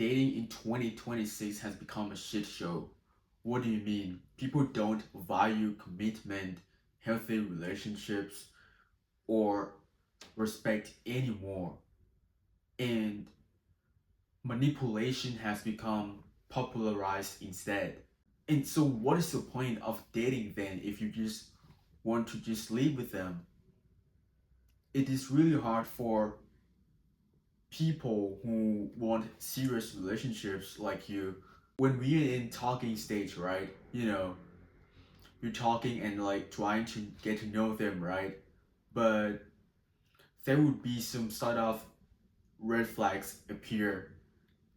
dating in 2026 has become a shit show. What do you mean? People don't value commitment, healthy relationships, or respect anymore. And manipulation has become popularized instead. And so, what is the point of dating then if you just want to just live with them? It is really hard for people who want serious relationships like you. When we're in talking stage, right? You're talking and like trying to get to know them, right? But there would be some sort of red flags appear,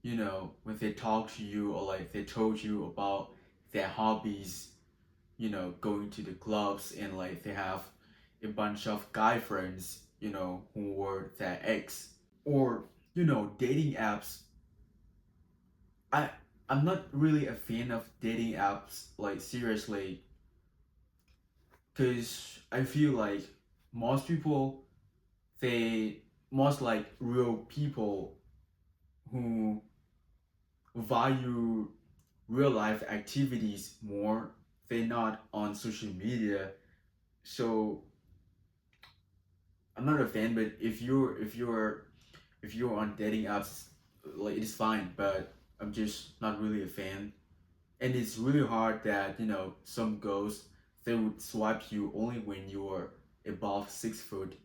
when they talk to you or like they told you about their hobbies, going to the clubs and like they have a bunch of guy friends, who were their ex. Or, dating apps. I I'm not really a fan of dating apps, like seriously, because I feel like most people, they most like real people who value real life activities more, they're not on social media. So I'm not a fan, but if you're on dating apps, like it's fine, but I'm just not really a fan. And it's really hard that some girls, they would swipe you only when you're above 6 foot,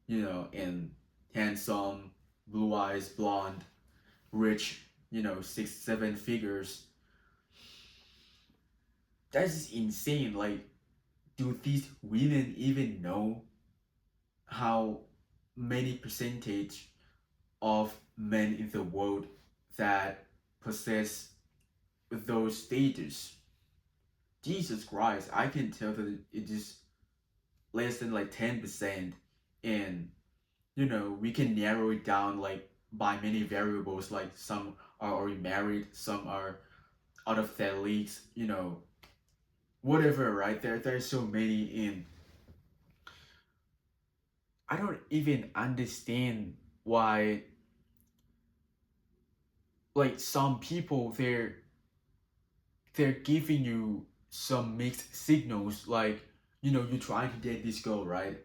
and handsome, blue eyes, blonde, rich, 6 7 figures. That's insane. Like, do these women even know how many percentage of men in the world that possess those status? Jesus Christ, I can tell that it is less than like 10%. And we can narrow it down like by many variables, like some are already married, some are out of their leagues, whatever, right? There's so many. In I don't even understand why, like, some people, they're giving you some mixed signals, like, you're trying to date this girl, right?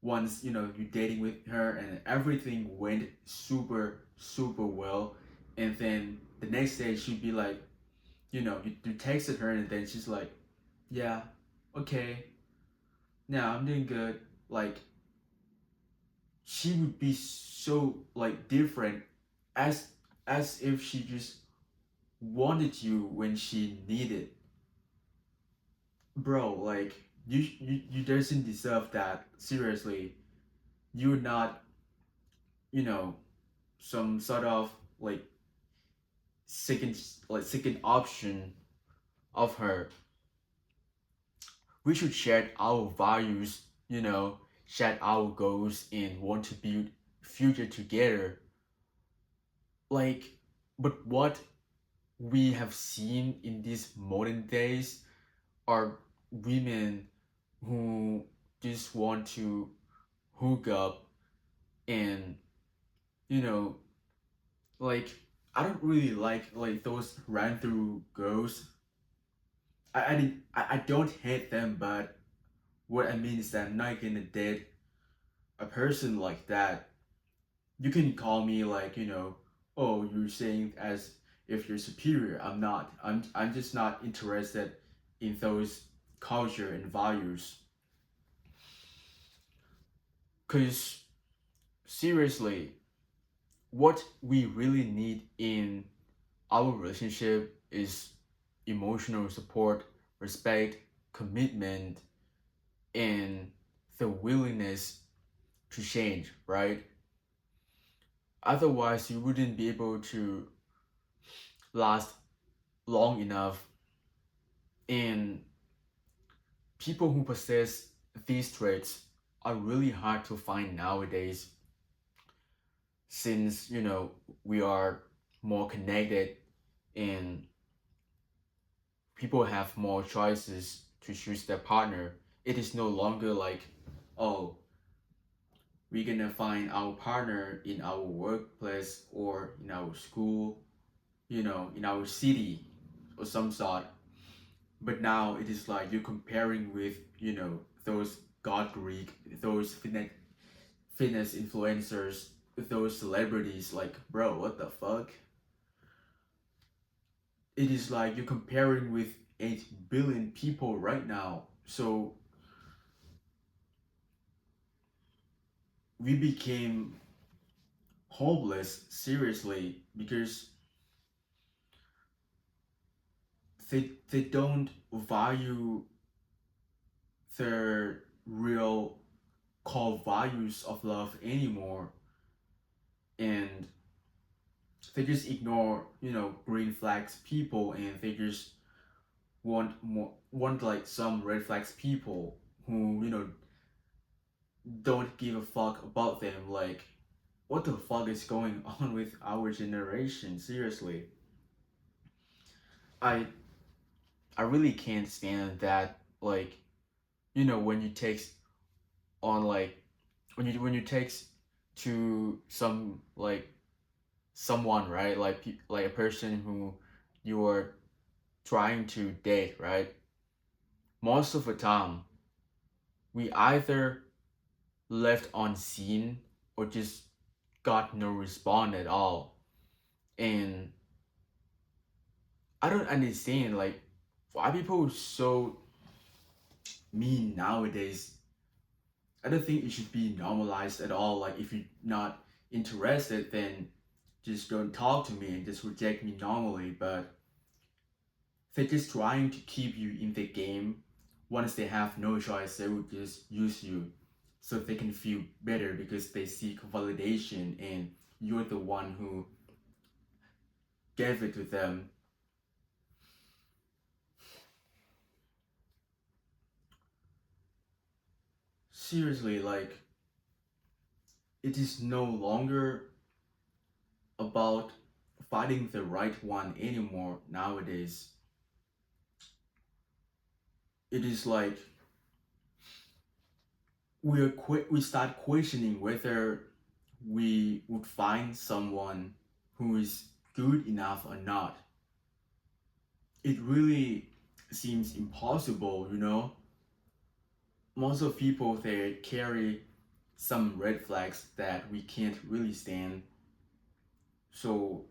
Once you're dating with her and everything went super super well, and then the next day she'd be like, you texted her and then she's like, yeah, okay, now I'm doing good. Like, she would be so like different, as if she just wanted you when she needed. Bro, like, you doesn't deserve that, seriously. You're not, you know some sort of like second second option of her. We should share our values, share our goals and want to build future together. Like, but what we have seen in these modern days are women who just want to hook up, and you know like, I don't really like those ran through girls. I don't hate them, but what I mean is that I'm not gonna date a person like that. You can call me like, oh, you're saying as if you're superior. I'm not. I'm just not interested in those culture and values. Cause seriously, what we really need in our relationship is emotional support, respect, commitment, and the willingness to change, right? Otherwise, you wouldn't be able to last long enough. And people who possess these traits are really hard to find nowadays, since, we are more connected and people have more choices to choose their partner. It is no longer like, oh, we're gonna find our partner in our workplace or in our school. in our city or some sort. But now it is like you're comparing with, those god Greek, those fitness influencers, those celebrities. Like, bro, what the fuck? It is like you're comparing with 8 billion people right now. So we became hopeless, seriously, because they don't value their real core values of love anymore, and they just ignore, green flags people, and they just want like some red flags people who, don't give a fuck about them. Like, what the fuck is going on with our generation? Seriously, I I really can't stand that. Like, when you text on, like, when you text to some, like, someone, right? Like like a person who you are trying to date, right? Most of the time, we either left unseen or just got no response at all. And I don't understand, like, why people are so mean nowadays. I don't think it should be normalized at all. Like, if you're not interested, then just don't talk to me and just reject me normally. But they're just trying to keep you in the game. Once they have no choice, they will just use you so they can feel better because they seek validation, and you're the one who gave it to them. Seriously, like, it is no longer about finding the right one anymore nowadays. It is like we start questioning whether we would find someone who is good enough or not. It really seems impossible. Most of people, they carry some red flags that we can't really stand. So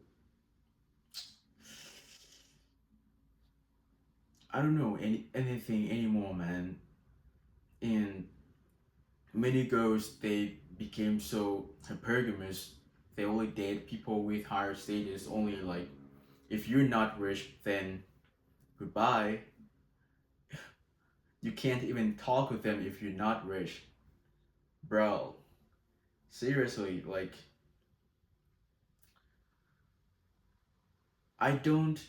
I don't know anything anymore, man. And many girls, they became so hypergamous. They only date people with higher status. Only, like, if you're not rich, then goodbye. You can't even talk with them if you're not rich, bro. Seriously, like, I don't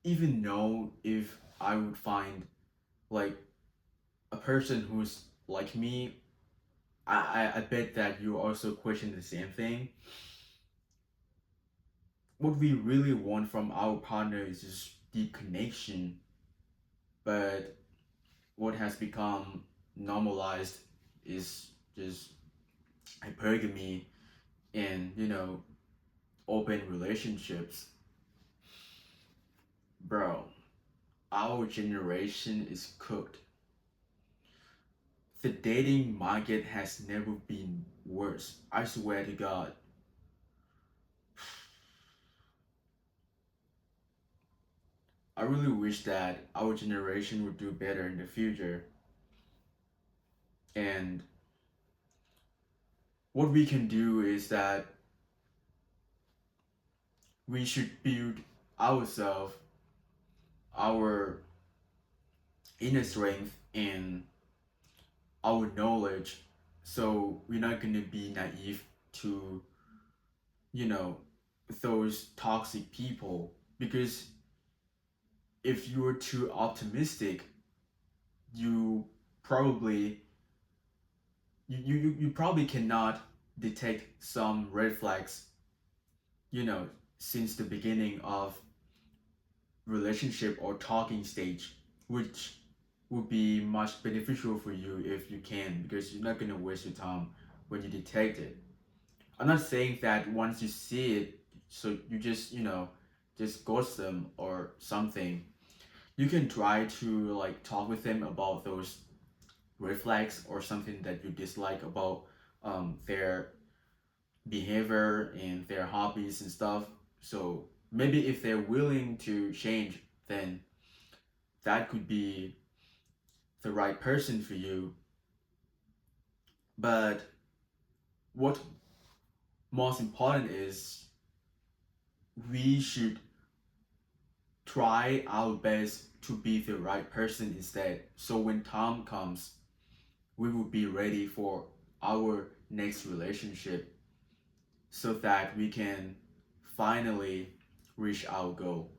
even know if I would find, like, a person who's like me. I bet that you also question the same thing. What we really want from our partner is just deep connection, but what has become normalized is just hypergamy and, open relationships. Bro, our generation is cooked. The dating market has never been worse. I swear to God. I really wish that our generation would do better in the future. And what we can do is that we should build ourselves, our inner strength, and our knowledge. So we're not going to be naive to, you know, those toxic people. Because if you're too optimistic, you probably you probably cannot detect some red flags, you know, since the beginning of relationship or talking stage, which would be much beneficial for you if you can, because you're not gonna waste your time when you detect it. I'm not saying that once you see it, so you just, just ghost them or something. You can try to like talk with them about those red flags or something that you dislike about their behavior and their hobbies and stuff. So maybe if they're willing to change, then that could be the right person for you. But what most important is we should try our best to be the right person instead. So when time comes, we will be ready for our next relationship so that we can finally reach our goal.